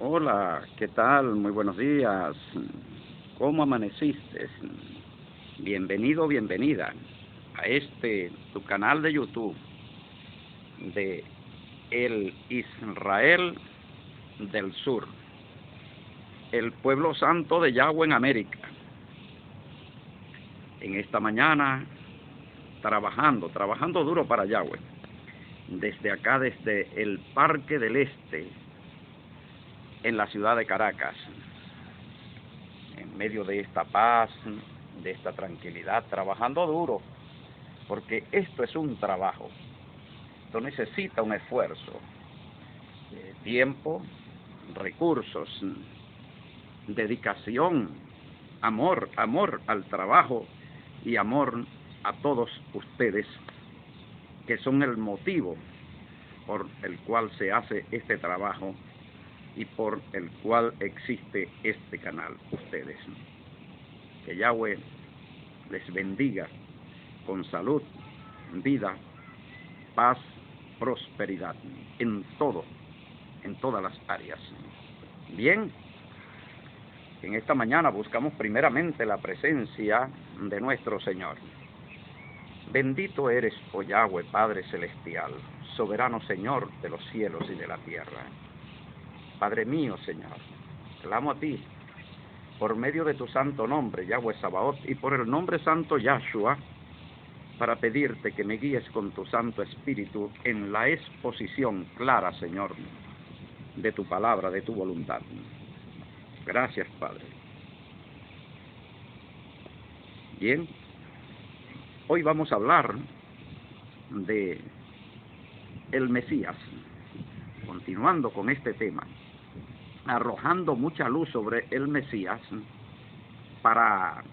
Hola, ¿qué tal? Muy buenos días. ¿Cómo amaneciste? Bienvenido, bienvenida a tu canal de YouTube de El Israel del Sur, el pueblo santo de Yahweh en América. En esta mañana, trabajando duro para Yahweh, desde acá, desde el Parque del Este, en la ciudad de Caracas, en medio de esta paz, de esta tranquilidad, trabajando duro, porque esto es un trabajo, esto necesita un esfuerzo, tiempo, recursos, dedicación, amor al trabajo y amor a todos ustedes, que son el motivo por el cual se hace este trabajo y por el cual existe este canal, ustedes. Que Yahweh les bendiga con salud, vida, paz, prosperidad, en todas las áreas. Bien, en esta mañana buscamos primeramente la presencia de nuestro Señor. Bendito eres, oh Yahweh, Padre Celestial, soberano Señor de los cielos y de la tierra. Padre mío, Señor, clamo a ti, por medio de tu santo nombre, Yahweh Sabaoth, y por el nombre santo Yahshua, para pedirte que me guíes con tu Santo Espíritu en la exposición clara, Señor, de tu palabra, de tu voluntad. Gracias, Padre. Bien, hoy vamos a hablar de el Mesías, continuando con este tema, arrojando mucha luz sobre el Mesías para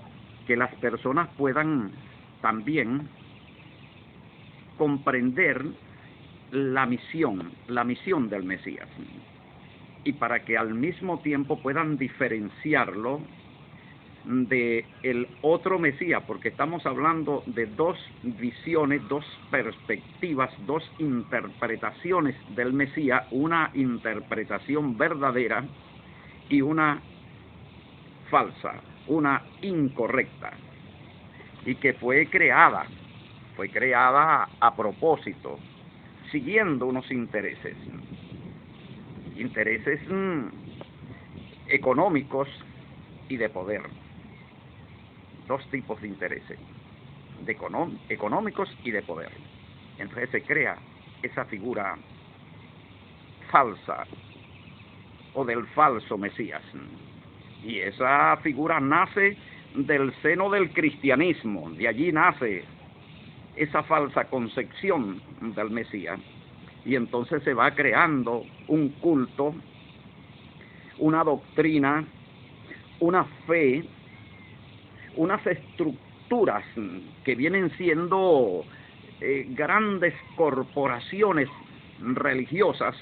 que las personas puedan también comprender la misión del Mesías, y para que al mismo tiempo puedan diferenciarlo de el otro Mesías, porque estamos hablando de dos visiones, dos perspectivas, dos interpretaciones del Mesías, una interpretación verdadera y una falsa, una incorrecta, y que fue creada a propósito, siguiendo unos intereses económicos y de poder. Dos tipos de intereses, económicos y de poder. Entonces se crea esa figura falsa o del falso Mesías, y esa figura nace del seno del cristianismo. De allí nace esa falsa concepción del Mesías, y entonces se va creando un culto, una doctrina, una fe, unas estructuras que vienen siendo grandes corporaciones religiosas.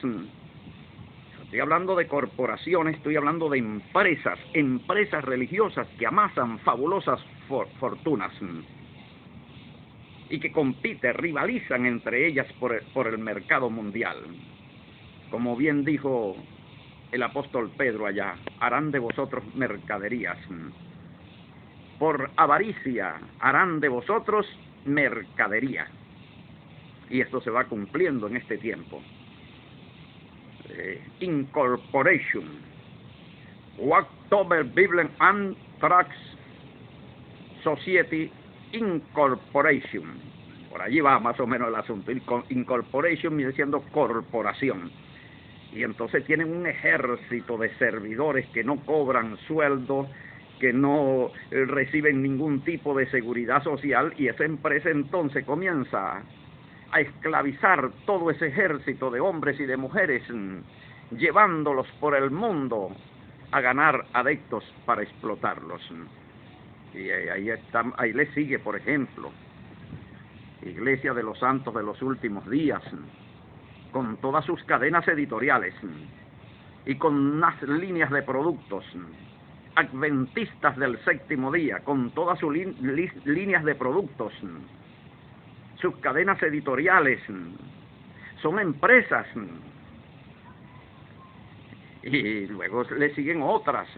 Estoy hablando de corporaciones, estoy hablando de empresas religiosas que amasan fabulosas fortunas y que compiten, rivalizan entre ellas por el mercado mundial. Como bien dijo el apóstol Pedro allá, harán de vosotros mercaderías. Por avaricia harán de vosotros mercadería. Y esto se va cumpliendo en este tiempo. Incorporation, October Bible Anthrax Society Incorporation. Por allí va más o menos el asunto. Incorporation viene siendo corporación. Y entonces tienen un ejército de servidores que no cobran sueldo, que no reciben ningún tipo de seguridad social, y esa empresa entonces comienza a esclavizar todo ese ejército de hombres y de mujeres, llevándolos por el mundo a ganar adeptos para explotarlos. Y ahí le sigue, por ejemplo, Iglesia de los Santos de los Últimos Días, con todas sus cadenas editoriales y con unas líneas de productos. Adventistas del Séptimo Día, con todas sus líneas de productos, sus cadenas editoriales, son empresas Y luego le siguen otras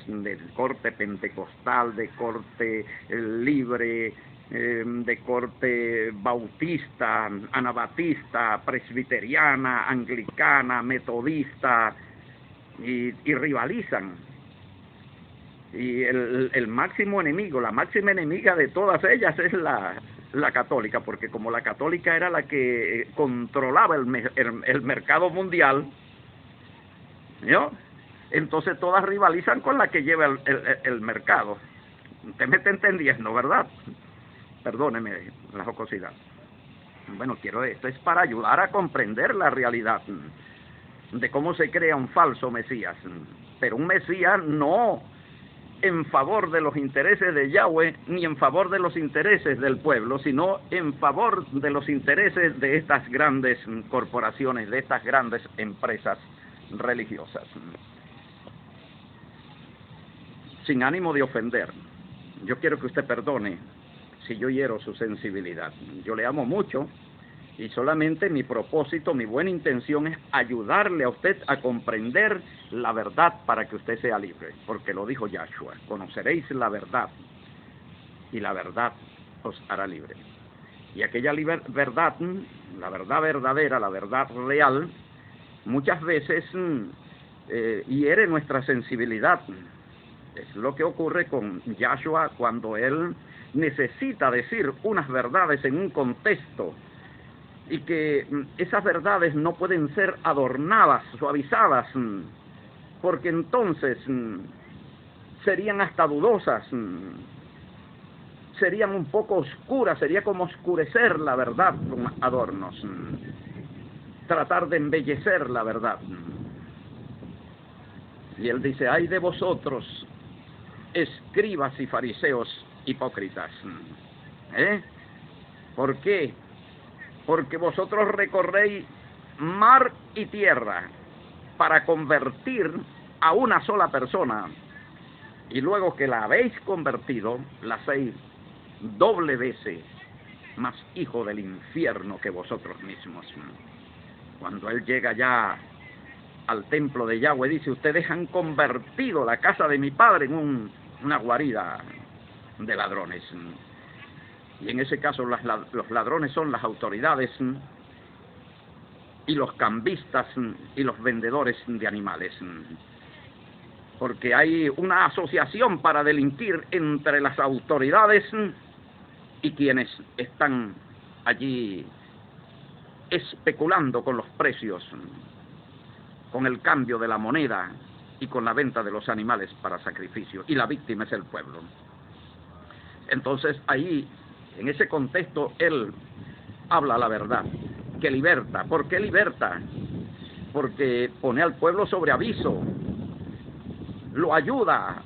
del corte pentecostal, de corte libre, de corte bautista, anabatista, presbiteriana, anglicana, metodista, y rivalizan. Y el máximo enemigo, la máxima enemiga de todas ellas es la católica, porque como la católica era la que controlaba el mercado mundial, ¿no? Entonces todas rivalizan con la que lleva el mercado. Usted me está entendiendo, ¿verdad? Perdóneme la jocosidad. Bueno, esto es para ayudar a comprender la realidad de cómo se crea un falso Mesías. Pero un Mesías no en favor de los intereses de Yahweh, ni en favor de los intereses del pueblo, sino en favor de los intereses de estas grandes corporaciones, de estas grandes empresas religiosas. Sin ánimo de ofender, yo quiero que usted perdone si yo hiero su sensibilidad. Yo le amo mucho y solamente mi propósito, mi buena intención es ayudarle a usted a comprender la verdad para que usted sea libre, porque lo dijo Yahshua: conoceréis la verdad y la verdad os hará libre. Y aquella verdad, la verdad verdadera, la verdad real, muchas veces hiere nuestra sensibilidad. Es lo que ocurre con Yahshua cuando él necesita decir unas verdades en un contexto, y que esas verdades no pueden ser adornadas, suavizadas, porque entonces serían hasta dudosas, serían un poco oscuras, sería como oscurecer la verdad con adornos, tratar de embellecer la verdad. Y él dice: ay de vosotros, escribas y fariseos hipócritas. ¿Por qué? Porque vosotros recorréis mar y tierra para convertir a una sola persona, y luego que la habéis convertido, la hacéis doble veces más hijo del infierno que vosotros mismos. Cuando él llega ya al templo de Yahweh, dice: ustedes han convertido la casa de mi padre en una guarida de ladrones. Y en ese caso los ladrones son las autoridades y los cambistas y los vendedores de animales, porque hay una asociación para delinquir entre las autoridades y quienes están allí especulando con los precios, con el cambio de la moneda y con la venta de los animales para sacrificio, y la víctima es el pueblo. Entonces ahí, en ese contexto, él habla la verdad, que liberta. ¿Por qué liberta? Porque pone al pueblo sobre aviso, lo ayuda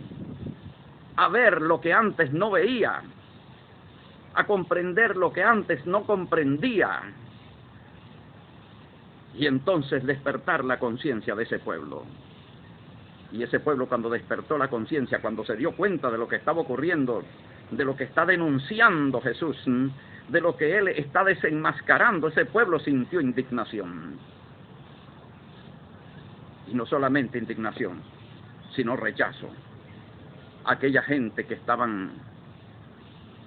a ver lo que antes no veía, a comprender lo que antes no comprendía, y entonces despertar la conciencia de ese pueblo. Y ese pueblo, cuando despertó la conciencia, cuando se dio cuenta de lo que estaba ocurriendo, de lo que está denunciando Jesús, de lo que él está desenmascarando, ese pueblo sintió indignación. Y no solamente indignación, sino rechazo. Aquella gente que estaban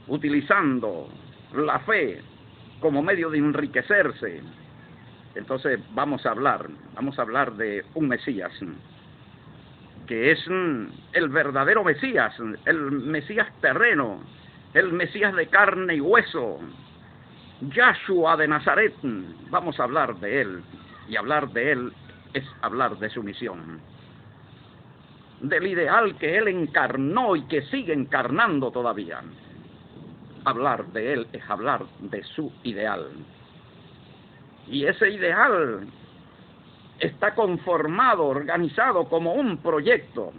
utilizando la fe como medio de enriquecerse. Entonces vamos a hablar de un Mesías, que es el verdadero Mesías, el Mesías terreno, el Mesías de carne y hueso, Yahshua de Nazaret. Vamos a hablar de él, y hablar de él es hablar de su misión, del ideal que él encarnó y que sigue encarnando todavía. Hablar de él es hablar de su ideal, y ese ideal está conformado, organizado como un proyecto,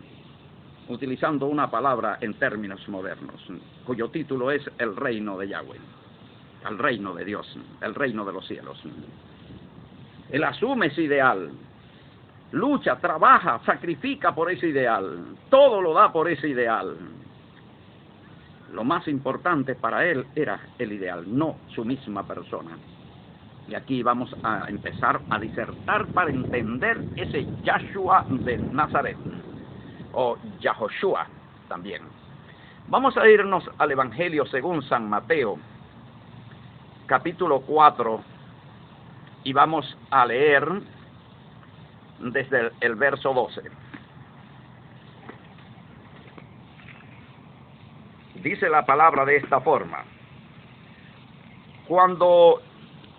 utilizando una palabra en términos modernos, cuyo título es el reino de Yahweh, el reino de Dios, el reino de los cielos. Él asume ese ideal, lucha, trabaja, sacrifica por ese ideal, todo lo da por ese ideal. Lo más importante para él era el ideal, no su misma persona. Y aquí vamos a empezar a disertar para entender ese Yahshua de Nazaret, o Yahoshua también. Vamos a irnos al Evangelio según San Mateo, capítulo 4, y vamos a leer desde el verso 12. Dice la palabra de esta forma: cuando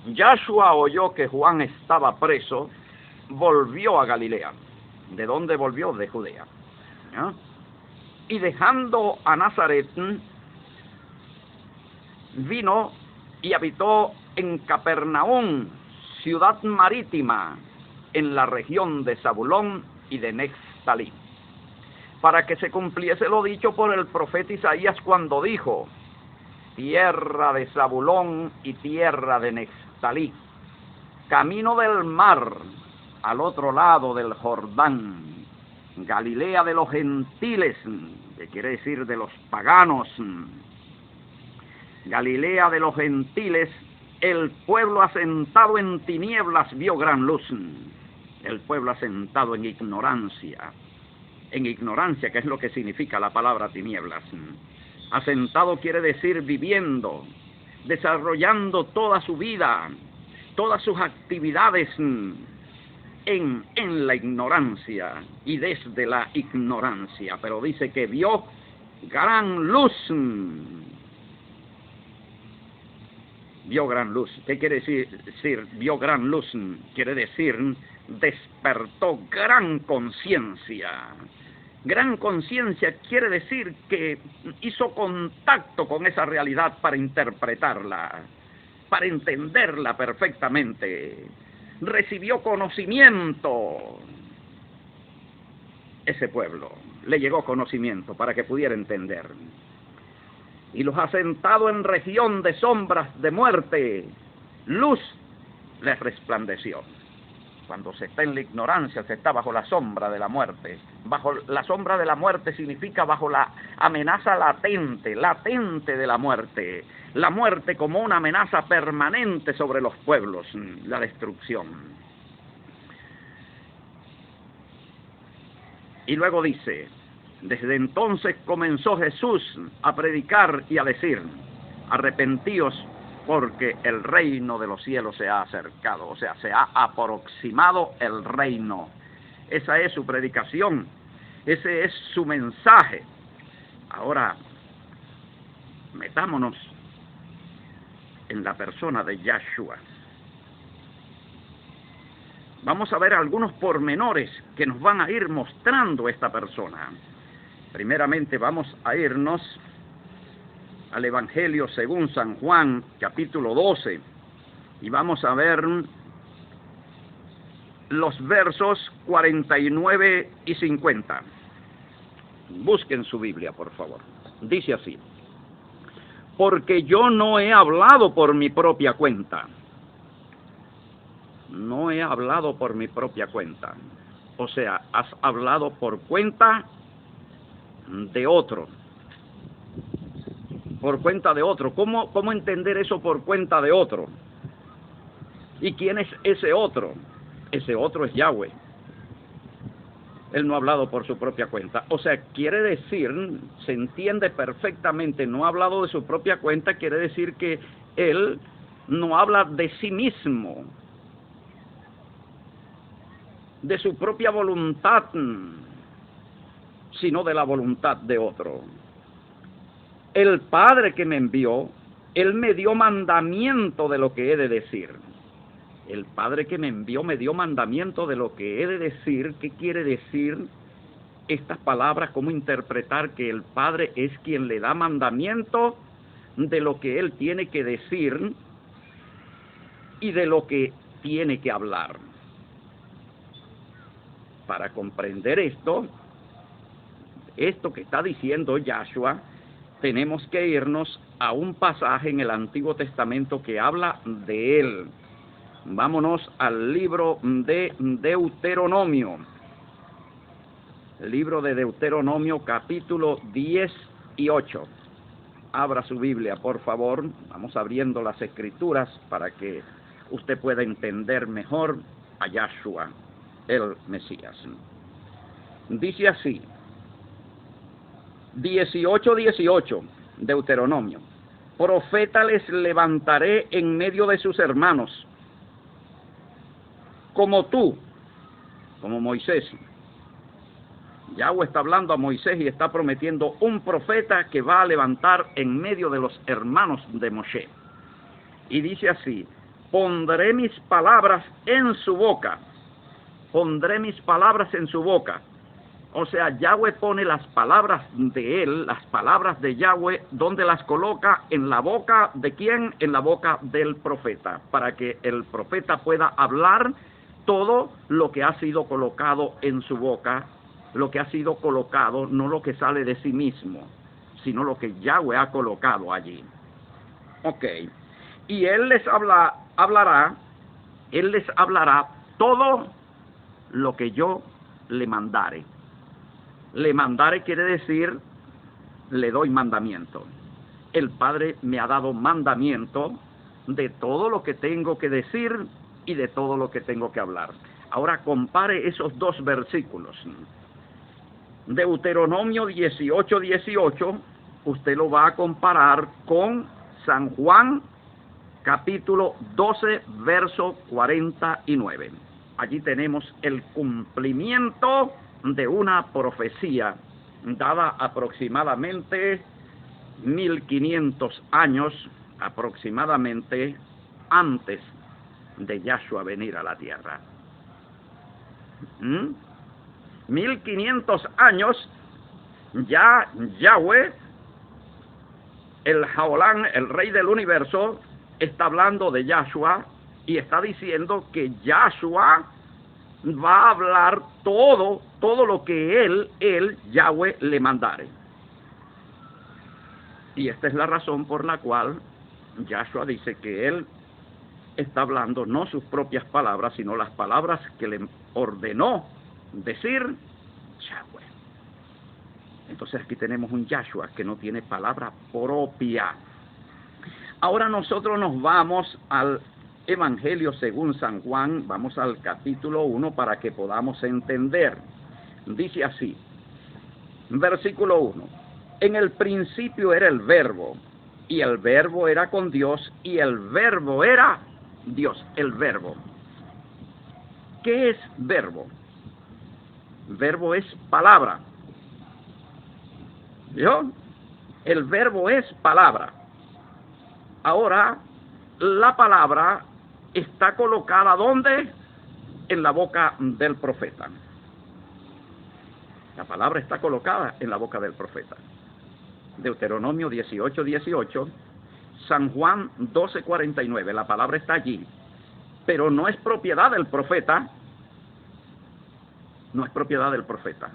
Yahshua oyó que Juan estaba preso, volvió a Galilea. ¿De dónde volvió? De Judea. ¿Ya? Y dejando a Nazaret, vino y habitó en Capernaum, ciudad marítima, en la región de Zabulón y de Neftalí, para que se cumpliese lo dicho por el profeta Isaías cuando dijo: tierra de Zabulón y tierra de Neftalí, camino del mar, al otro lado del Jordán, Galilea de los gentiles, que quiere decir de los paganos, Galilea de los gentiles, el pueblo asentado en tinieblas vio gran luz. El pueblo asentado en ignorancia, que es lo que significa la palabra tinieblas. Asentado quiere decir viviendo, desarrollando toda su vida, todas sus actividades en la ignorancia y desde la ignorancia. Pero dice que vio gran luz. Vio gran luz. ¿Qué quiere decir vio gran luz? Quiere decir despertó gran conciencia. Gran conciencia quiere decir que hizo contacto con esa realidad para interpretarla, para entenderla perfectamente. Recibió conocimiento. Ese pueblo le llegó conocimiento para que pudiera entender. Y los asentados en región de sombras de muerte, luz les resplandeció. Cuando se está en la ignorancia, se está bajo la sombra de la muerte. Bajo la sombra de la muerte significa bajo la amenaza latente de la muerte. La muerte como una amenaza permanente sobre los pueblos, la destrucción. Y luego dice: desde entonces comenzó Jesús a predicar y a decir: arrepentíos, porque el reino de los cielos se ha acercado, o sea, se ha aproximado el reino. Esa es su predicación, ese es su mensaje. Ahora, metámonos en la persona de Yahshua. Vamos a ver algunos pormenores que nos van a ir mostrando esta persona. Primeramente vamos a irnos al Evangelio según San Juan, capítulo 12, y vamos a ver los versos 49 y 50. Busquen su Biblia, por favor. Dice así: porque yo no he hablado por mi propia cuenta. No he hablado por mi propia cuenta. O sea, has hablado por cuenta de otro. Por cuenta de otro. ¿Cómo entender eso por cuenta de otro? ¿Y quién es ese otro? Ese otro es Yahweh. Él no ha hablado por su propia cuenta. O sea, quiere decir, se entiende perfectamente, no ha hablado de su propia cuenta, quiere decir que él no habla de sí mismo, de su propia voluntad, sino de la voluntad de otro. El Padre que me envió, Él me dio mandamiento de lo que he de decir. El Padre que me envió me dio mandamiento de lo que he de decir. ¿Qué quiere decir estas palabras? ¿Cómo interpretar que el Padre es quien le da mandamiento de lo que Él tiene que decir y de lo que tiene que hablar? Para comprender esto que está diciendo Yahshua, tenemos que irnos a un pasaje en el Antiguo Testamento que habla de Él. Vámonos al libro de Deuteronomio. El libro de Deuteronomio, capítulo 10 y 8. Abra su Biblia, por favor. Vamos abriendo las Escrituras para que usted pueda entender mejor a Yahshua, el Mesías. Dice así, 18:18, Deuteronomio: profeta les levantaré en medio de sus hermanos, como tú, como Moisés. Yahweh está hablando a Moisés y está prometiendo un profeta que va a levantar en medio de los hermanos de Moshe. Y dice así: pondré mis palabras en su boca. Pondré mis palabras en su boca. O sea, Yahweh pone las palabras de él, las palabras de Yahweh, ¿dónde las coloca? En la boca ¿de quién? En la boca del profeta, para que el profeta pueda hablar todo lo que ha sido colocado en su boca, lo que ha sido colocado, no lo que sale de sí mismo, sino lo que Yahweh ha colocado allí. Ok. Y él les hablará todo lo que yo le mandare. Le mandare quiere decir, le doy mandamiento. El Padre me ha dado mandamiento de todo lo que tengo que decir y de todo lo que tengo que hablar. Ahora compare esos dos versículos. Deuteronomio 18:18, usted lo va a comparar con San Juan, capítulo 12, verso 49. Allí tenemos el cumplimiento de una profecía dada aproximadamente 1500 años, aproximadamente, antes de Yahshua venir a la tierra. 1500 años, ya Yahweh, el Jaolán, el Rey del Universo, está hablando de Yahshua y está diciendo que Yahshua va a hablar todo lo que él, Yahweh, le mandare. Y esta es la razón por la cual Yahshua dice que él está hablando no sus propias palabras, sino las palabras que le ordenó decir Yahweh. Entonces aquí tenemos un Yahshua que no tiene palabra propia. Ahora nosotros nos vamos al Evangelio según San Juan, vamos al capítulo 1 para que podamos entender. Dice así, versículo 1: en el principio era el Verbo, y el Verbo era con Dios, y el Verbo era Dios. El Verbo. ¿Qué es verbo? Verbo es palabra. ¿Vio? El verbo es palabra. Ahora, la palabra está colocada ¿dónde? En la boca del profeta. La palabra está colocada en la boca del profeta. Deuteronomio 18:18, San Juan 12:49, la palabra está allí, pero no es propiedad del profeta, no es propiedad del profeta,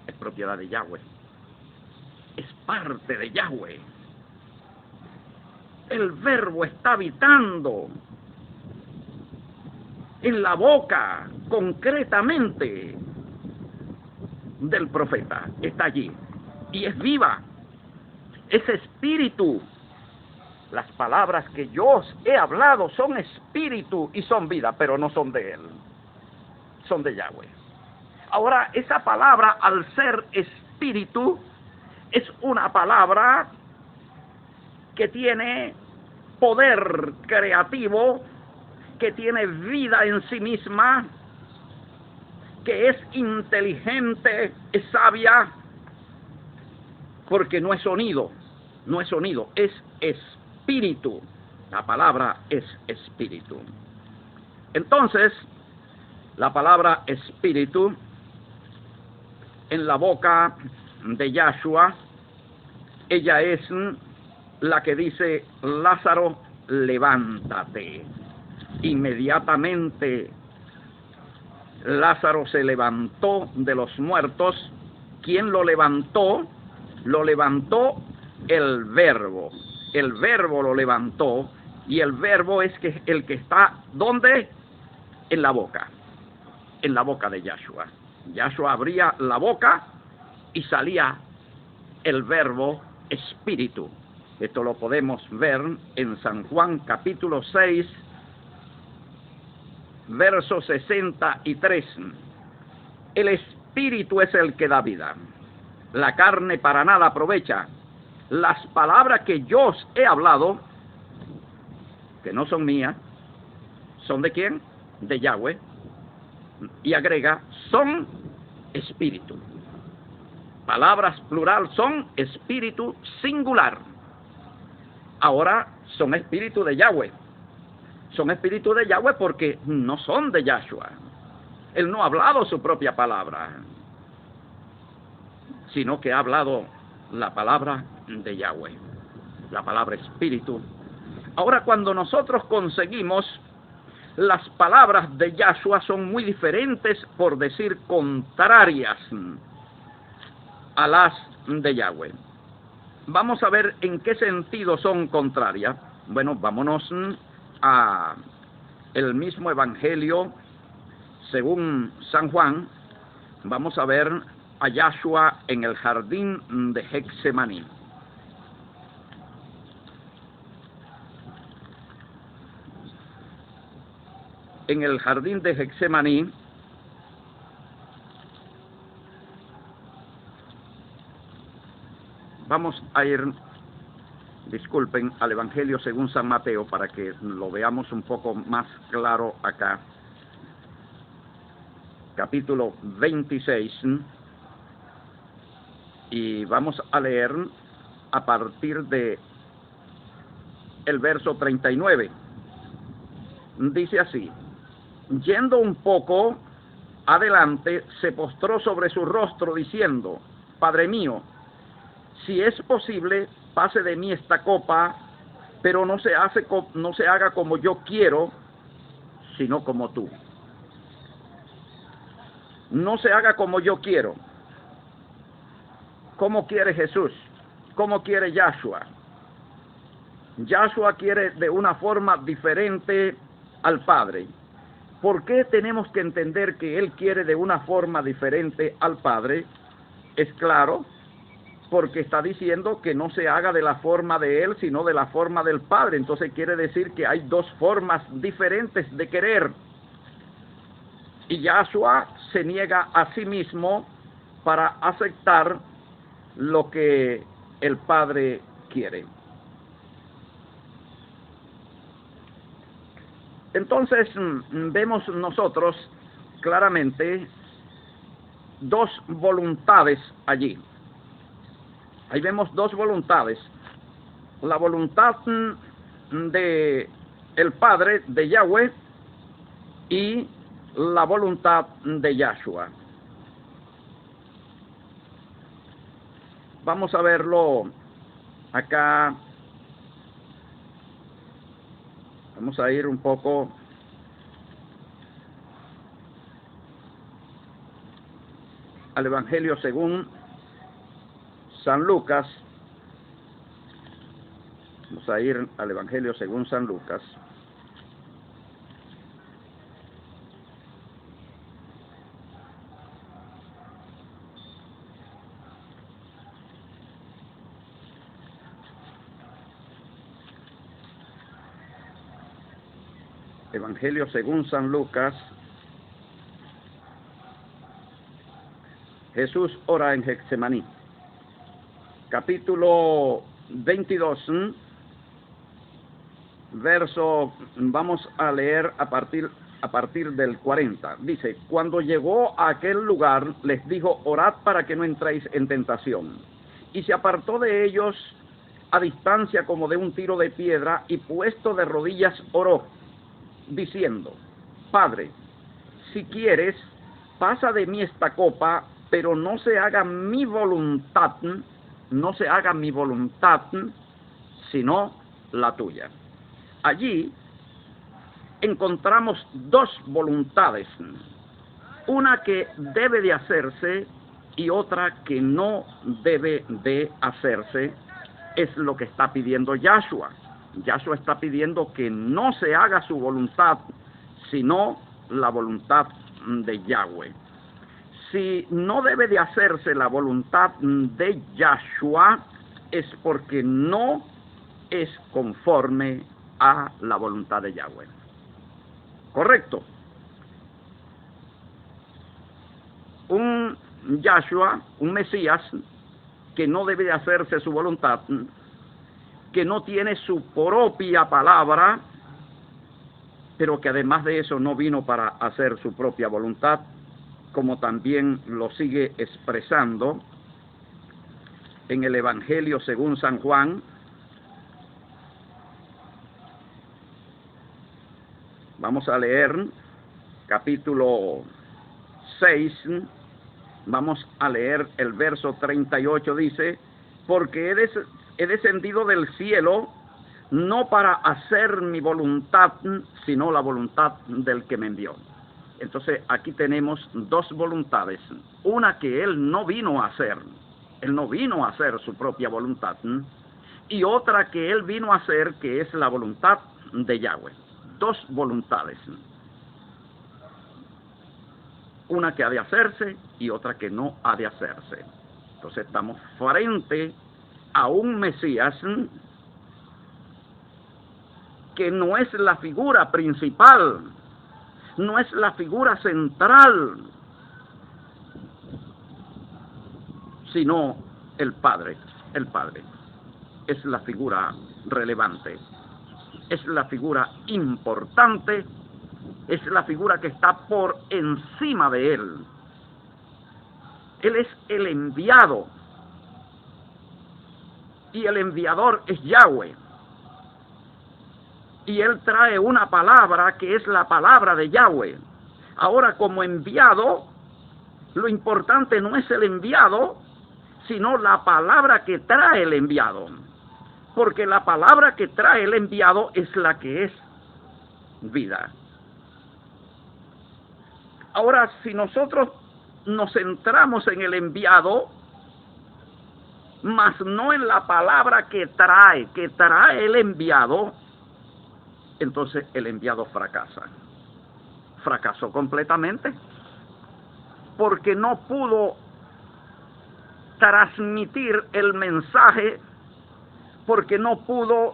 es propiedad de Yahweh, es parte de Yahweh. El verbo está habitando en la boca, concretamente, del profeta, está allí, y es viva, es espíritu. Las palabras que yo os he hablado son espíritu y son vida, pero no son de él, son de Yahweh. Ahora, esa palabra, al ser espíritu, es una palabra que tiene poder creativo, que tiene vida en sí misma, que es inteligente, es sabia, porque no es sonido, es espíritu. La palabra es espíritu. Entonces, la palabra espíritu en la boca de Yahshua, ella es la que dice: Lázaro, levántate. Inmediatamente Lázaro se levantó de los muertos. ¿Quién lo levantó? Lo levantó el Verbo. El Verbo lo levantó, y el Verbo es el que está ¿dónde? En la boca de Yahshua. Yahshua abría la boca y salía el Verbo espíritu. Esto lo podemos ver en San Juan capítulo 6, verso 63. El Espíritu es el que da vida. La carne para nada aprovecha. Las palabras que yo os he hablado, que no son mías, ¿son de quién? De Yahweh. Y agrega, son espíritu. Palabras plural son espíritu singular. Ahora son espíritu de Yahweh. Son espíritu de Yahweh porque no son de Yahshua. Él no ha hablado su propia palabra, sino que ha hablado la palabra de Yahweh, la palabra espíritu. Ahora, cuando nosotros conseguimos las palabras de Yahshua son muy diferentes, por decir contrarias a las de Yahweh. Vamos a ver en qué sentido son contrarias. Bueno, vámonos a el mismo Evangelio según San Juan. Vamos a ver a Yahshua en el jardín de Getsemaní. En el jardín de Getsemaní, vamos a ir, disculpen, al Evangelio según San Mateo para que lo veamos un poco más claro acá. Capítulo 26, y vamos a leer a partir de el verso 39. Dice así: yendo un poco adelante, se postró sobre su rostro diciendo: Padre mío, si es posible, pase de mí esta copa, pero no se haga como yo quiero, sino como tú. No se haga como yo quiero. ¿Cómo quiere Jesús? ¿Cómo quiere Yahshua? Yahshua quiere de una forma diferente al Padre. ¿Por qué tenemos que entender que Él quiere de una forma diferente al Padre? Es claro, porque está diciendo que no se haga de la forma de Él, sino de la forma del Padre. Entonces quiere decir que hay dos formas diferentes de querer. Y Yahshua se niega a sí mismo para aceptar lo que el Padre quiere. Entonces vemos nosotros claramente dos voluntades allí. Ahí vemos dos voluntades. La voluntad de el Padre, de Yahweh, y la voluntad de Yahshua. Vamos a verlo acá. Vamos a ir un poco al Evangelio según San Lucas. Vamos a ir al Evangelio según San Lucas. Evangelio según San Lucas. Jesús ora en Getsemaní. Capítulo 22, verso, vamos a leer a partir del 40. Dice: cuando llegó a aquel lugar, les dijo: orad para que no entréis en tentación. Y se apartó de ellos a distancia como de un tiro de piedra, y puesto de rodillas oró, diciendo: Padre, si quieres, pasa de mí esta copa, pero no se haga mi voluntad, sino la tuya. Allí encontramos dos voluntades, una que debe de hacerse y otra que no debe de hacerse. Es lo que está pidiendo Yahshua. Yahshua está pidiendo que no se haga su voluntad, sino la voluntad de Yahweh. Si no debe de hacerse la voluntad de Yahshua, es porque no es conforme a la voluntad de Yahweh. ¿Correcto? Yahshua, un Mesías, que no debe de hacerse su voluntad, que no tiene su propia palabra, pero que además de eso no vino para hacer su propia voluntad, como también lo sigue expresando en el Evangelio según San Juan. Vamos a leer capítulo 6, vamos a leer el verso 38, dice: porque he descendido del cielo no para hacer mi voluntad, sino la voluntad del que me envió. Entonces aquí tenemos dos voluntades, una que él no vino a hacer, él no vino a hacer su propia voluntad, y otra que él vino a hacer, que es la voluntad de Yahweh. Dos voluntades, una que ha de hacerse y otra que no ha de hacerse. Entonces estamos frente a un Mesías que no es la figura principal, no es la figura central, sino el Padre. El Padre es la figura relevante, es la figura importante, es la figura que está por encima de él. Él es el enviado, y el enviador es Yahweh. Y él trae una palabra que es la palabra de Yahweh. Ahora, como enviado, lo importante no es el enviado, sino la palabra que trae el enviado. Porque la palabra que trae el enviado es la que es vida. Ahora, si nosotros nos centramos en el enviado, mas no en la palabra que trae el enviado, entonces el enviado fracasa. Fracasó completamente, porque no pudo transmitir el mensaje, porque no pudo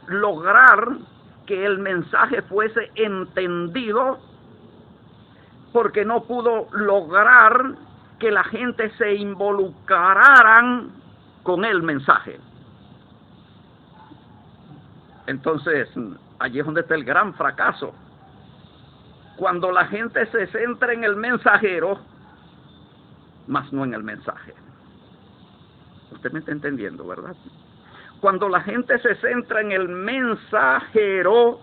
lograr que el mensaje fuese entendido, porque no pudo lograr que la gente se involucraran con el mensaje. Entonces, allí es donde está el gran fracaso. Cuando la gente se centra en el mensajero, mas no en el mensaje. Usted me está entendiendo, ¿verdad? Cuando la gente se centra en el mensajero,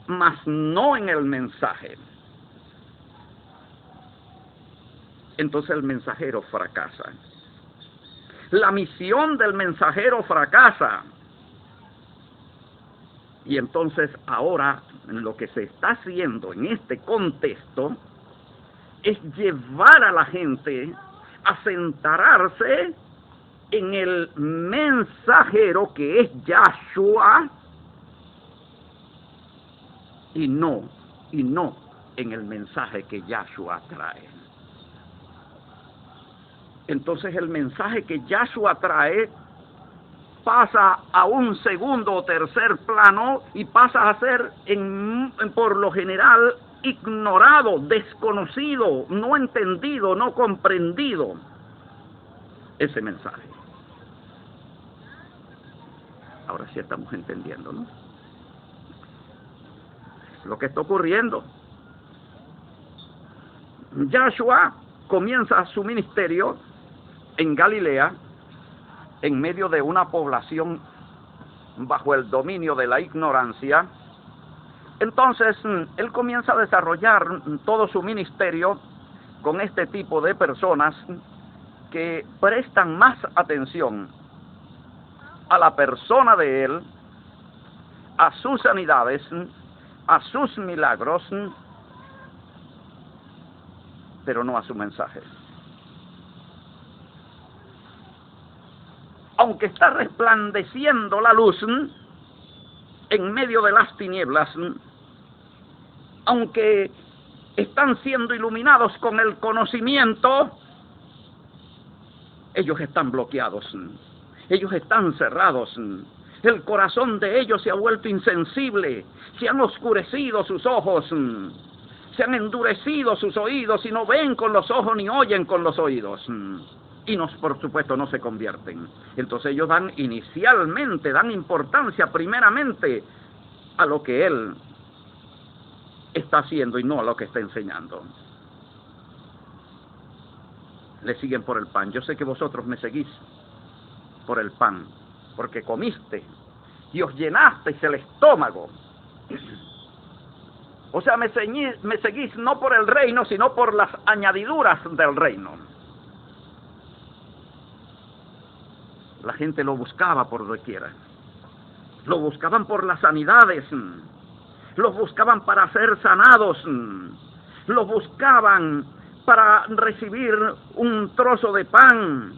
mas no en el mensaje, entonces el mensajero fracasa. La misión del mensajero fracasa. Y entonces ahora lo que se está haciendo en este contexto es llevar a la gente a centrarse en el mensajero, que es Yahshua, y no en el mensaje que Yahshua trae. Entonces el mensaje que Yahshua trae pasa a un segundo o tercer plano y pasa a ser por lo general ignorado, desconocido, no entendido, no comprendido ese mensaje. Ahora sí estamos entendiendo, ¿no? Lo que está ocurriendo. Yahshua comienza su ministerio en Galilea, en medio de una población bajo el dominio de la ignorancia. Entonces, él comienza a desarrollar todo su ministerio con este tipo de personas que prestan más atención a la persona de él, a sus sanidades, a sus milagros, pero no a su mensaje. Aunque está resplandeciendo la luz en medio de las tinieblas, aunque están siendo iluminados con el conocimiento, ellos están bloqueados, ellos están cerrados, el corazón de ellos se ha vuelto insensible, se han oscurecido sus ojos, se han endurecido sus oídos y no ven con los ojos ni oyen con los oídos. Y por supuesto no se convierten. Entonces ellos dan importancia primeramente a lo que él está haciendo y no a lo que está enseñando. Le siguen por el pan. Yo sé que vosotros me seguís por el pan, porque comiste y os llenasteis el estómago. O sea, me seguís no por el reino, sino por las añadiduras del reino. La gente lo buscaba por doquiera. Lo buscaban por las sanidades. Lo buscaban para ser sanados. Lo buscaban para recibir un trozo de pan,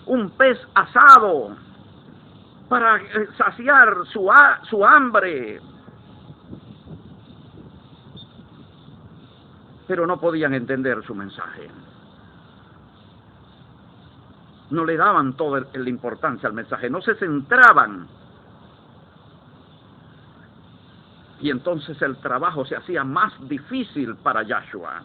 un pez asado, para saciar su hambre. Pero no podían entender su mensaje. No le daban toda la importancia al mensaje, no se centraban. Y entonces el trabajo se hacía más difícil para Yahshua.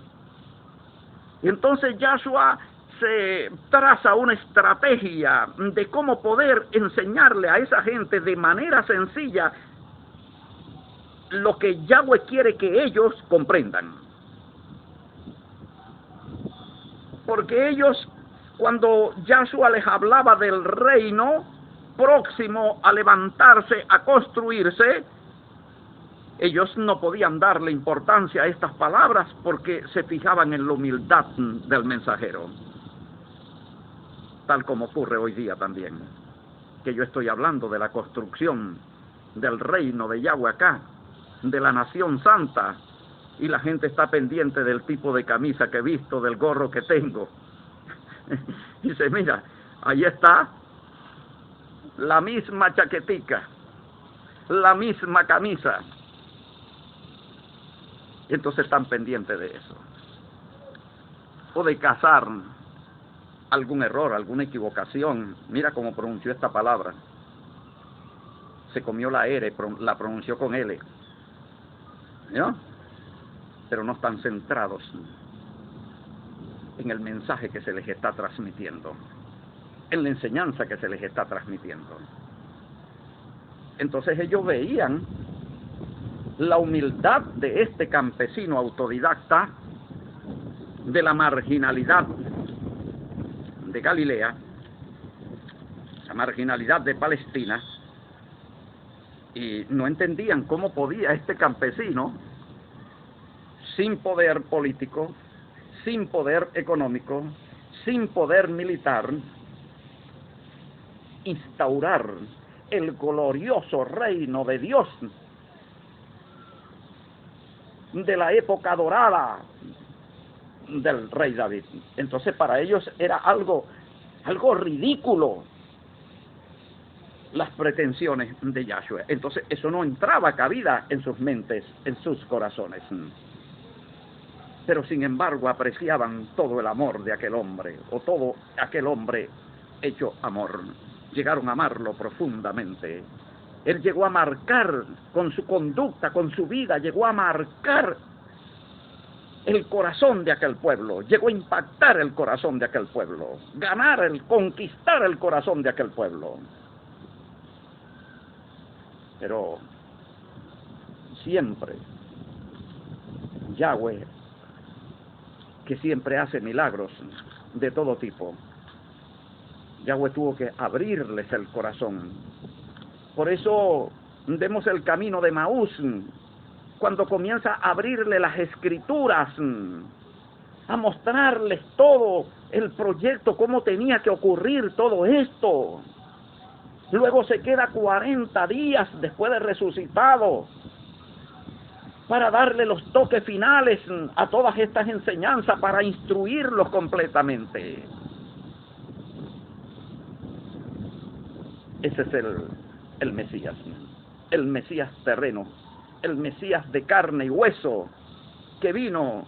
Y entonces Yahshua se traza una estrategia de cómo poder enseñarle a esa gente de manera sencilla lo que Yahweh quiere que ellos comprendan. Porque ellos, cuando Yahshua les hablaba del reino próximo a levantarse, a construirse, ellos no podían darle importancia a estas palabras porque se fijaban en la humildad del mensajero. Tal como ocurre hoy día también, que yo estoy hablando de la construcción del reino de Yahweh acá, de la nación santa, y la gente está pendiente del tipo de camisa que he visto, del gorro que tengo. Dice, mira, ahí está la misma chaquetica, la misma camisa. Y entonces están pendientes de eso. O de cazar algún error, alguna equivocación. Mira cómo pronunció esta palabra. Se comió la R, la pronunció con L. ¿No? Pero no están centrados en el mensaje que se les está transmitiendo, en la enseñanza que se les está transmitiendo. Entonces ellos veían la humildad de este campesino autodidacta, de la marginalidad de Galilea, la marginalidad de Palestina, y no entendían cómo podía este campesino, sin poder político, sin poder económico, sin poder militar, instaurar el glorioso reino de Dios de la época dorada del rey David. Entonces para ellos era algo ridículo las pretensiones de Yahshua. Entonces eso no entraba cabida en sus mentes, en sus corazones. Pero sin embargo apreciaban todo el amor de aquel hombre, o todo aquel hombre hecho amor. Llegaron a amarlo profundamente. Él llegó a marcar con su conducta, con su vida, llegó a marcar el corazón de aquel pueblo, llegó a impactar el corazón de aquel pueblo, conquistar el corazón de aquel pueblo. Pero siempre Yahweh, que siempre hace milagros de todo tipo, Yahweh tuvo que abrirles el corazón. Por eso vemos el camino de Maús, cuando comienza a abrirle las escrituras, a mostrarles todo el proyecto, cómo tenía que ocurrir todo esto. Luego se queda 40 días después de resucitado para darle los toques finales a todas estas enseñanzas, para instruirlos completamente. Ese es el Mesías terreno, el Mesías de carne y hueso, que vino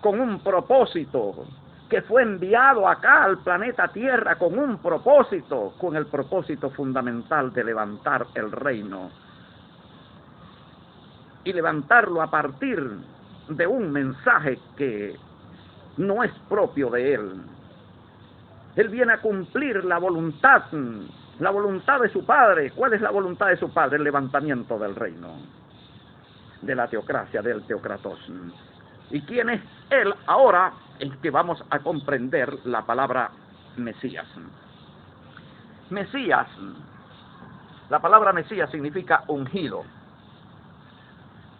con un propósito, que fue enviado acá al planeta Tierra con un propósito, con el propósito fundamental de levantar el reino, y levantarlo a partir de un mensaje que no es propio de él. Él viene a cumplir la voluntad de su Padre. ¿Cuál es la voluntad de su Padre? El levantamiento del reino, de la teocracia, del teocratos. ¿Y quién es él? Ahora es que vamos a comprender la palabra Mesías. Mesías, la palabra Mesías significa ungido,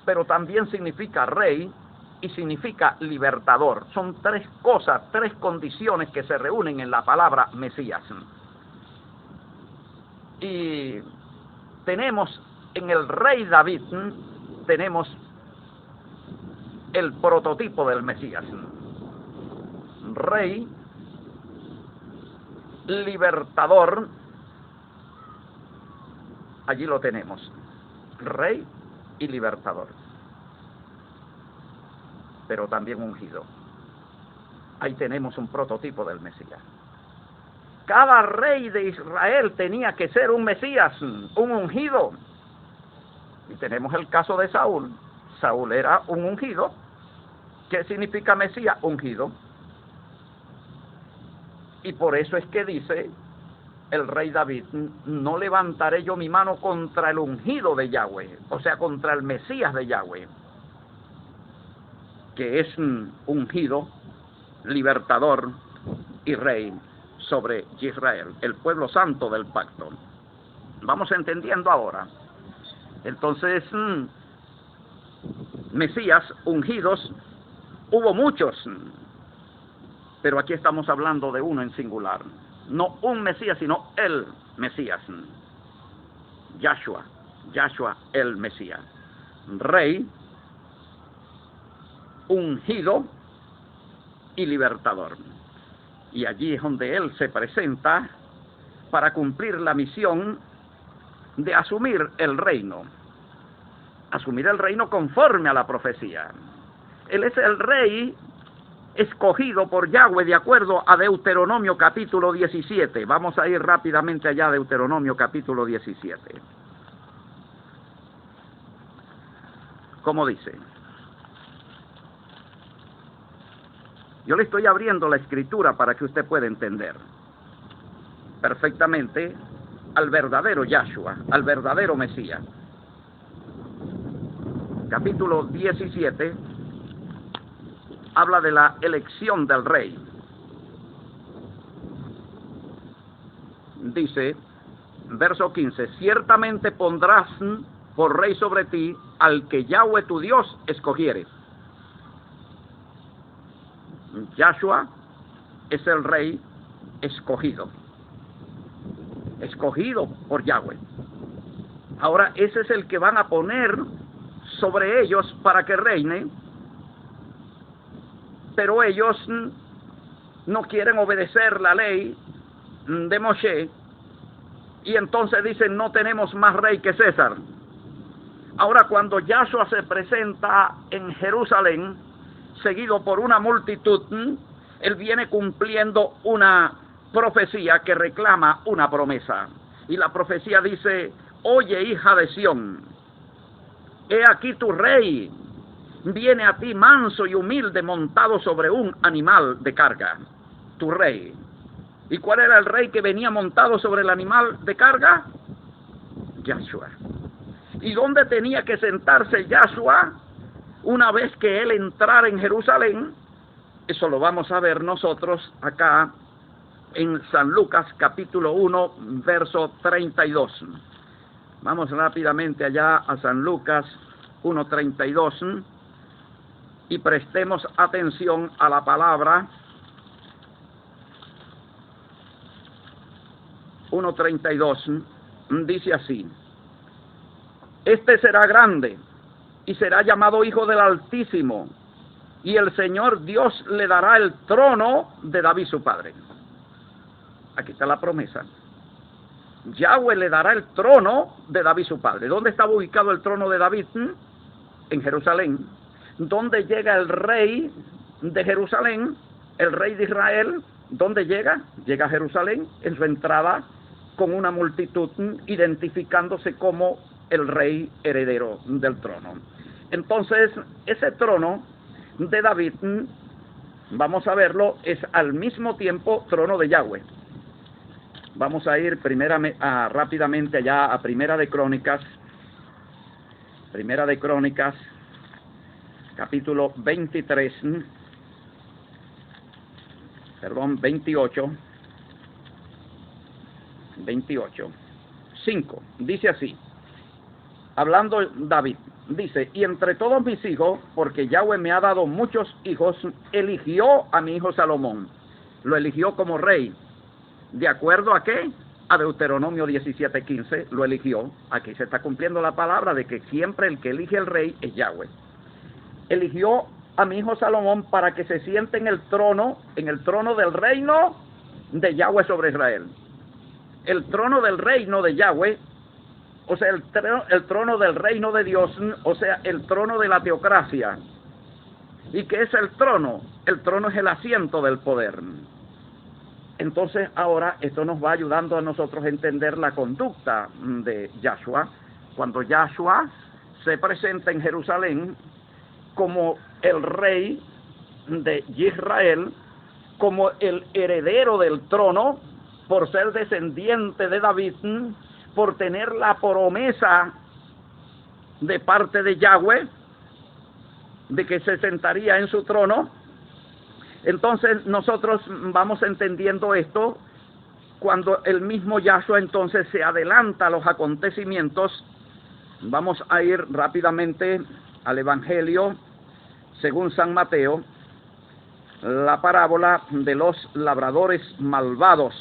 pero también significa rey y significa libertador. Son tres cosas, tres condiciones que se reúnen en la palabra Mesías. Y tenemos en el rey David, tenemos el prototipo del Mesías. Rey, libertador, allí lo tenemos. Rey y libertador. Pero también ungido. Ahí tenemos un prototipo del Mesías. Cada rey de Israel tenía que ser un Mesías, un ungido. Y tenemos el caso de Saúl. Saúl era un ungido. ¿Qué significa Mesías? Ungido. Y por eso es que dice el rey David: no levantaré yo mi mano contra el ungido de Yahweh, o sea, contra el Mesías de Yahweh, que es ungido, libertador y rey sobre Israel, el pueblo santo del pacto. Vamos entendiendo ahora. Entonces, Mesías, ungidos, hubo muchos, pero aquí estamos hablando de uno en singular. No un Mesías, sino el Mesías. Yahshua el Mesías. Rey, ungido y libertador. Y allí es donde él se presenta para cumplir la misión de asumir el reino. Asumir el reino conforme a la profecía. Él es el rey escogido por Yahweh de acuerdo a Deuteronomio capítulo 17. Vamos a ir rápidamente allá a Deuteronomio capítulo 17. ¿Cómo dice? Yo le estoy abriendo la escritura para que usted pueda entender perfectamente al verdadero Yahshua, al verdadero Mesías. Capítulo 17 habla de la elección del rey. Dice, verso 15: ciertamente pondrás por rey sobre ti al que Yahweh tu Dios escogiere. Yahshua es el rey escogido por Yahweh. Ahora ese es el que van a poner sobre ellos para que reine, pero ellos no quieren obedecer la ley de Moshe y entonces dicen: no tenemos más rey que César. Ahora, cuando Yahshua se presenta en Jerusalén seguido por una multitud, él viene cumpliendo una profecía que reclama una promesa. Y la profecía dice: oye, hija de Sión, he aquí tu rey viene a ti manso y humilde, montado sobre un animal de carga. Tu rey. ¿Y cuál era el rey que venía montado sobre el animal de carga? Yahshua. ¿Y dónde tenía que sentarse Yahshua una vez que él entrara en Jerusalén? Eso lo vamos a ver nosotros acá en San Lucas capítulo 1 verso 32. Vamos rápidamente allá a San Lucas 1:32 y prestemos atención a la palabra. 1:32 dice así: este será grande y será llamado Hijo del Altísimo, y el Señor Dios le dará el trono de David su padre. Aquí está la promesa. Yahweh le dará el trono de David su padre. ¿Dónde estaba ubicado el trono de David? En Jerusalén. ¿Dónde llega el rey de Jerusalén? El rey de Israel. ¿Dónde llega? Llega a Jerusalén en su entrada con una multitud identificándose como el rey heredero del trono. Entonces, ese trono de David, vamos a verlo, es al mismo tiempo trono de Yahweh. Vamos a ir rápidamente allá a Primera de Crónicas, capítulo 28, 5, dice así, hablando David, dice, y entre todos mis hijos, porque Yahweh me ha dado muchos hijos, eligió a mi hijo Salomón, lo eligió como rey, ¿de acuerdo a qué? A Deuteronomio 17:15, lo eligió. Aquí se está cumpliendo la palabra de que siempre el que elige el rey es Yahweh. Eligió a mi hijo Salomón para que se siente en el trono del reino de Yahweh sobre Israel. El trono del reino de Yahweh, o sea, el trono del reino de Dios, o sea, el trono de la teocracia. ¿Y qué es el trono? El trono es el asiento del poder. Entonces ahora esto nos va ayudando a nosotros a entender la conducta de Yahshua, cuando Yahshua se presenta en Jerusalén como el rey de Israel, como el heredero del trono, por ser descendiente de David, por tener la promesa de parte de Yahweh, de que se sentaría en su trono. Entonces nosotros vamos entendiendo esto cuando el mismo Yahshua entonces se adelanta a los acontecimientos. Vamos a ir rápidamente al Evangelio según San Mateo, la parábola de los labradores malvados.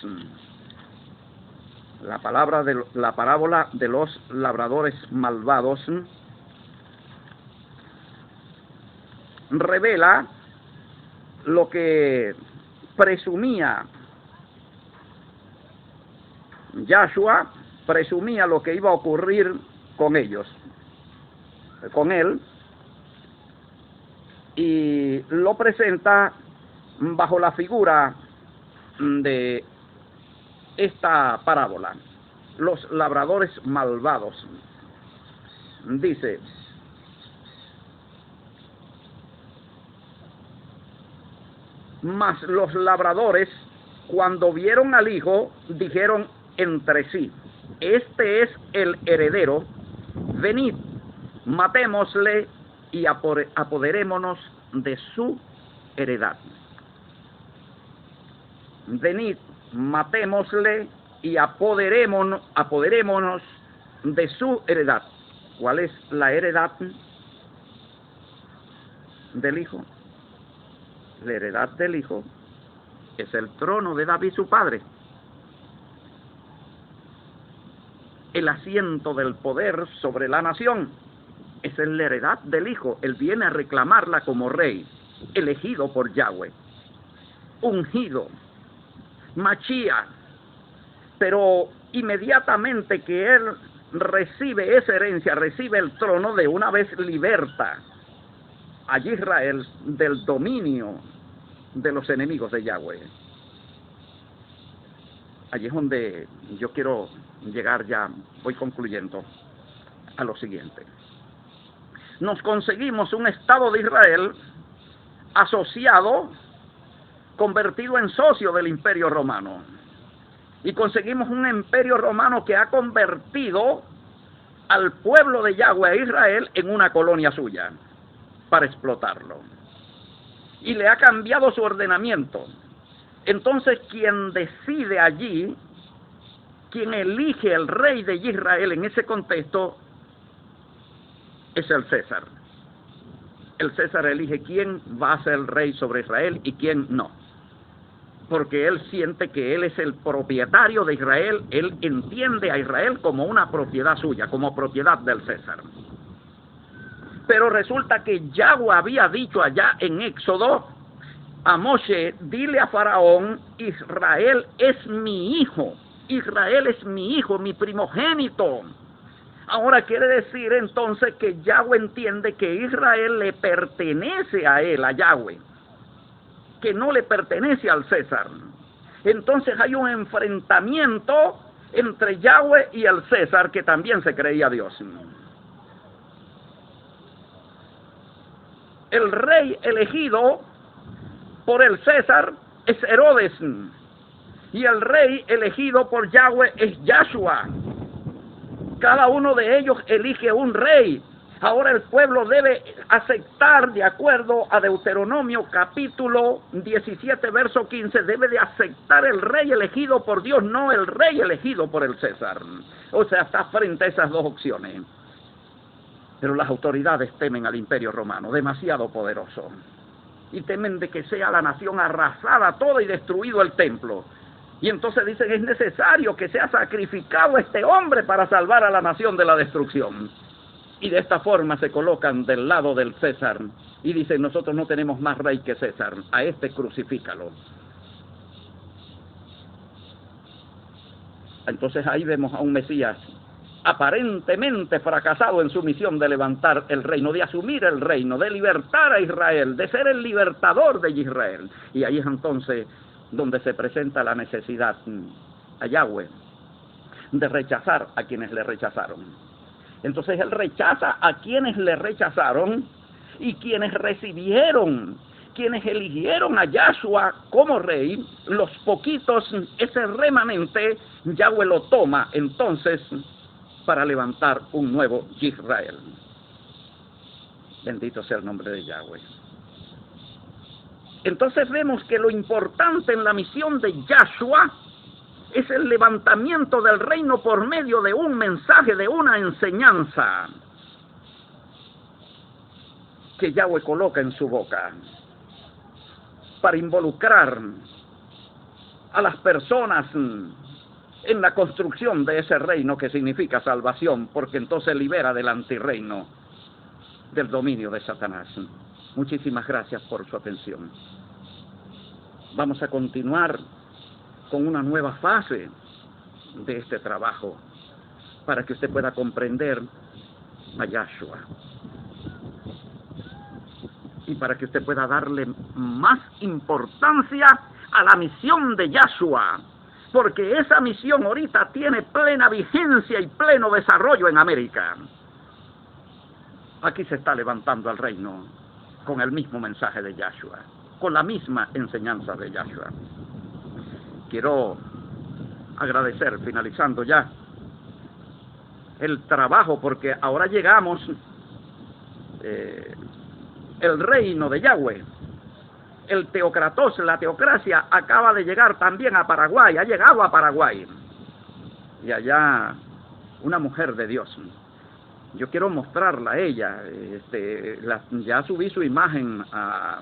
La parábola de los labradores malvados revela lo que presumía Yahshua, presumía lo que iba a ocurrir con ellos, con él, y lo presenta bajo la figura de esta parábola, los labradores malvados. Dice, mas los labradores, cuando vieron al hijo, dijeron entre sí, este es el heredero, venid, matémosle y apoderémonos de su heredad. Venid, matémosle y apoderémonos de su heredad. ¿Cuál es la heredad del hijo? La heredad del hijo es el trono de David su padre, el asiento del poder sobre la nación. Esa es la heredad del hijo. Él viene a reclamarla como rey, elegido por Yahweh, ungido, Mashiach. Pero inmediatamente que él recibe esa herencia, recibe el trono, de una vez liberta a Israel del dominio de los enemigos de Yahweh. Allí es donde yo quiero llegar, ya voy concluyendo, a lo siguiente. Nos conseguimos un Estado de Israel asociado, convertido en socio del Imperio Romano. Y conseguimos un Imperio Romano que ha convertido al pueblo de Yahweh, a Israel, en una colonia suya, para explotarlo. Y le ha cambiado su ordenamiento. Entonces, quien decide allí, quien elige el rey de Israel en ese contexto, es el César. El César elige quién va a ser el rey sobre Israel y quién no. Porque él siente que él es el propietario de Israel, él entiende a Israel como una propiedad suya, como propiedad del César. Pero resulta que Yahweh había dicho allá en Éxodo a Moshe, dile a Faraón, Israel es mi hijo, Israel es mi hijo, mi primogénito. Ahora quiere decir entonces que Yahweh entiende que Israel le pertenece a él, a Yahweh, que no le pertenece al César. Entonces hay un enfrentamiento entre Yahweh y el César, que también se creía Dios. el rey elegido por el César es Herodes, y el rey elegido por Yahweh es Yahshua. Cada uno de ellos elige un rey. Ahora el pueblo debe aceptar, de acuerdo a Deuteronomio capítulo 17, verso 15, debe de aceptar el rey elegido por Dios, no el rey elegido por el César. O sea, está frente a esas dos opciones. Pero las autoridades temen al imperio romano, demasiado poderoso. Y temen de que sea la nación arrasada toda y destruido el templo. Y entonces dicen, es necesario que sea sacrificado este hombre para salvar a la nación de la destrucción. Y de esta forma se colocan del lado del César y dicen, nosotros no tenemos más rey que César, a este crucifícalo. Entonces ahí vemos a un Mesías aparentemente fracasado en su misión de levantar el reino, de asumir el reino, de libertar a Israel, de ser el libertador de Israel. Y ahí es entonces donde se presenta la necesidad a Yahweh de rechazar a quienes le rechazaron. Entonces él rechaza a quienes le rechazaron y quienes recibieron, quienes eligieron a Yahshua como rey, los poquitos, ese remanente, Yahweh lo toma entonces para levantar un nuevo Israel. Bendito sea el nombre de Yahweh. Entonces vemos que lo importante en la misión de Yahshua es el levantamiento del reino por medio de un mensaje, de una enseñanza que Yahweh coloca en su boca para involucrar a las personas en la construcción de ese reino que significa salvación, porque entonces libera del antirreino, del dominio de Satanás. Muchísimas gracias por su atención. Vamos a continuar con una nueva fase de este trabajo para que usted pueda comprender a Yahshua y para que usted pueda darle más importancia a la misión de Yahshua, porque esa misión ahorita tiene plena vigencia y pleno desarrollo en América. Aquí se está levantando el reino con el mismo mensaje de Yahshua, con la misma enseñanza de Yahshua. Quiero agradecer, finalizando ya, el trabajo, porque ahora llegamos, el reino de Yahweh, el teocratos, la teocracia, acaba de llegar también a Paraguay, ha llegado a Paraguay. Y allá, una mujer de Dios. Yo quiero mostrarla a ella, ya subí su imagen a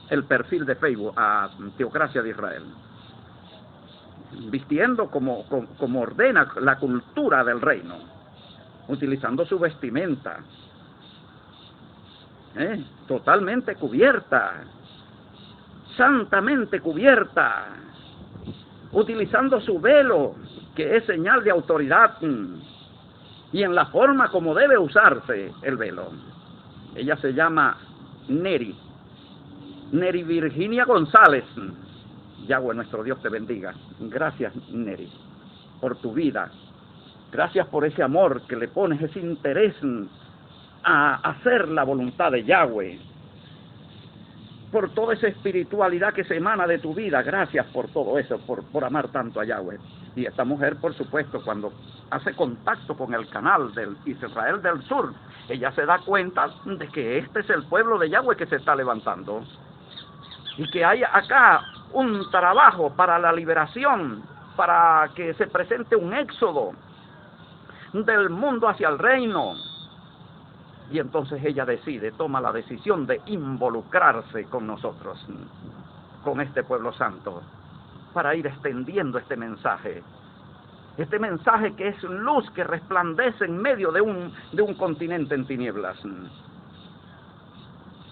el perfil de Facebook, a Teocracia de Israel. Vistiendo como ordena la cultura del reino, utilizando su vestimenta, totalmente cubierta, santamente cubierta, utilizando su velo, que es señal de autoridad, y en la forma como debe usarse el velo. Ella se llama Neri Virginia González. Yahweh nuestro Dios te bendiga. Gracias, Neri, por tu vida. Gracias por ese amor que le pones, ese interés a hacer la voluntad de Yahweh. Por toda esa espiritualidad que se emana de tu vida. Gracias por todo eso, por amar tanto a Yahweh. Y esta mujer, por supuesto, cuando hace contacto con el canal del Israel del Sur, ella se da cuenta de que este es el pueblo de Yahweh que se está levantando. Y que hay acá un trabajo para la liberación, para que se presente un éxodo del mundo hacia el reino. Y entonces ella toma la decisión de involucrarse con nosotros, con este pueblo santo, para ir extendiendo este mensaje que es luz que resplandece en medio de un continente en tinieblas.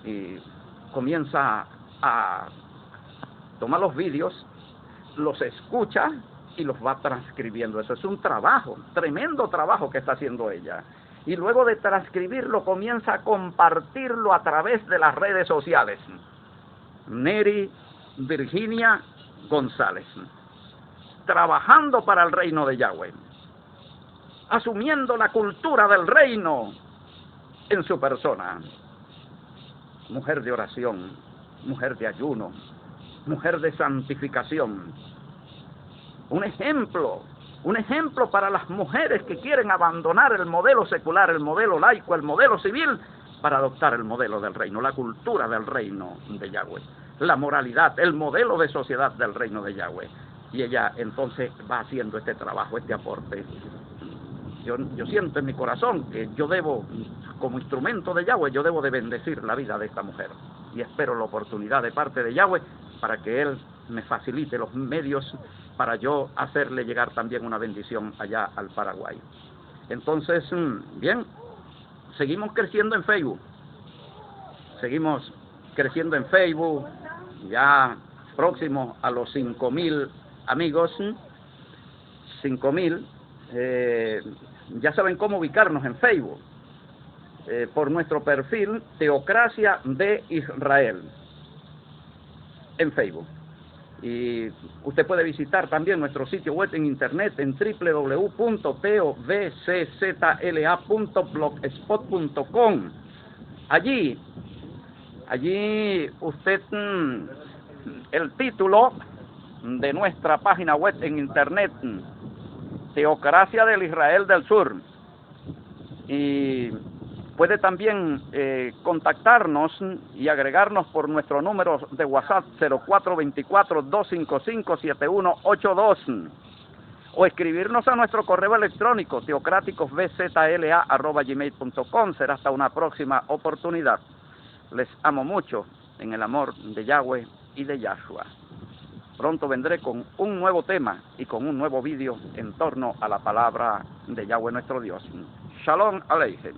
Y comienza a tomar los vídeos, los escucha y los va transcribiendo. Eso es un trabajo, tremendo trabajo que está haciendo ella. Y luego de transcribirlo, comienza a compartirlo a través de las redes sociales. Neri Virginia González, trabajando para el reino de Yahweh, asumiendo la cultura del reino en su persona. mujer de oración, mujer de ayuno, mujer de santificación. Un ejemplo para las mujeres que quieren abandonar el modelo secular, el modelo laico, el modelo civil, para adoptar el modelo del reino, la cultura del reino de Yahweh, la moralidad, el modelo de sociedad del reino de Yahweh. Y ella entonces va haciendo este trabajo, este aporte. Yo siento en mi corazón que yo debo, como instrumento de Yahweh, yo debo de bendecir la vida de esta mujer. Y espero la oportunidad de parte de Yahweh para que Él me facilite los medios para yo hacerle llegar también una bendición allá al Paraguay. Entonces, bien, seguimos creciendo en Facebook. Seguimos creciendo en Facebook, ya próximos a los 5,000 amigos, 5,000. Ya saben cómo ubicarnos en Facebook, por nuestro perfil Teocracia de Israel en Facebook. Y usted puede visitar también nuestro sitio web en internet en www.tovczla.blogspot.com. Allí usted, el título de nuestra página web en internet, Teocracia del Israel del Sur. Y puede también contactarnos y agregarnos por nuestro número de WhatsApp 0424-255-7182 o escribirnos a nuestro correo electrónico teocráticosbzla@gmail.com. Será hasta una próxima oportunidad. Les amo mucho en el amor de Yahweh y de Yahshua. Pronto vendré con un nuevo tema y con un nuevo vídeo en torno a la palabra de Yahweh nuestro Dios. Shalom Aleichem.